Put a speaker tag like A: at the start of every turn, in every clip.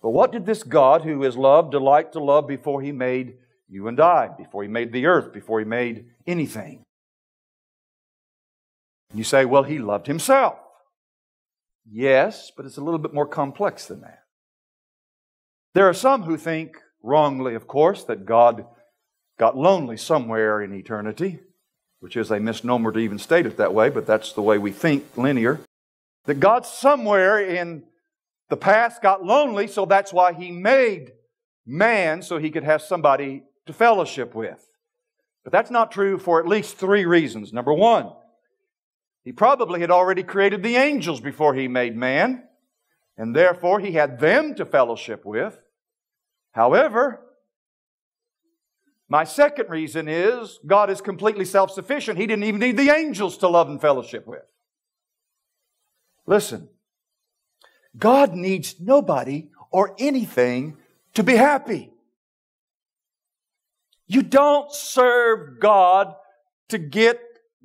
A: But what did this God who is love delight to love before He made you and I, before He made the earth, before He made anything? You say, well, He loved Himself. Yes, but it's a little bit more complex than that. There are some who think, wrongly of course, that God got lonely somewhere in eternity, which is a misnomer to even state it that way, but that's the way we think, linear. That God somewhere in the past got lonely, so that's why He made man, so He could have somebody to fellowship with. But that's not true for at least 3 reasons. Number 1, He probably had already created the angels before He made man, and therefore He had them to fellowship with. However, my second reason is God is completely self-sufficient. He didn't even need the angels to love and fellowship with. Listen, God needs nobody or anything to be happy. You don't serve God to get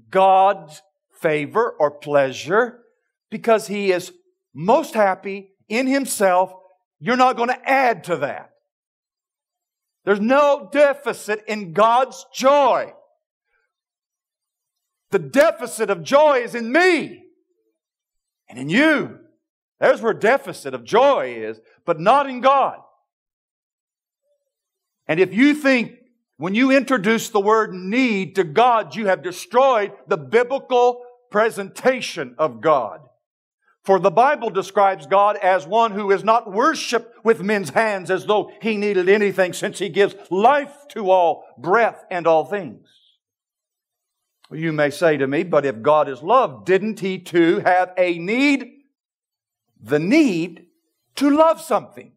A: God's favor or pleasure because He is most happy in Himself. You're not going to add to that. There's no deficit in God's joy. The deficit of joy is in me and in you. There's where deficit of joy is, but not in God. And if you think when you introduce the word need to God, you have destroyed the biblical presentation of God. For the Bible describes God as one who is not worshipped with men's hands as though He needed anything, since He gives life to all, breath and all things. Well, you may say to me, but if God is love, didn't He too have a need? The need to love something.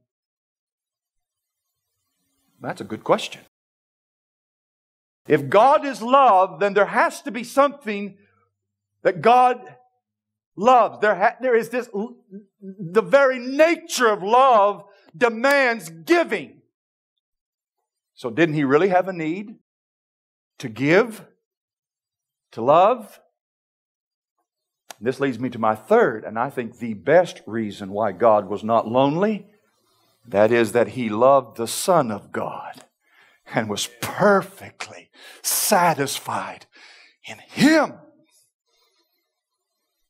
A: That's a good question. If God is love, then there has to be something that God loves. There is this, the very nature of love demands giving. So didn't He really have a need to give, to love? This leads me to my third, and I think the best reason why God was not lonely. That is that He loved the Son of God and was perfectly satisfied in Him.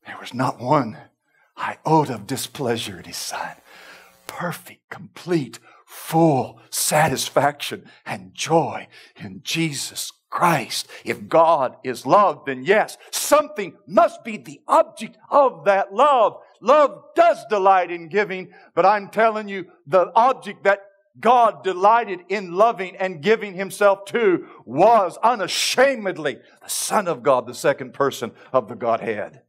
A: There was not one iota of displeasure in His Son. Perfect, complete, full satisfaction and joy in Jesus Christ. If God is love, then yes, something must be the object of that love. Love does delight in giving, but I'm telling you, the object that God delighted in loving and giving Himself to was unashamedly the Son of God, the second person of the Godhead.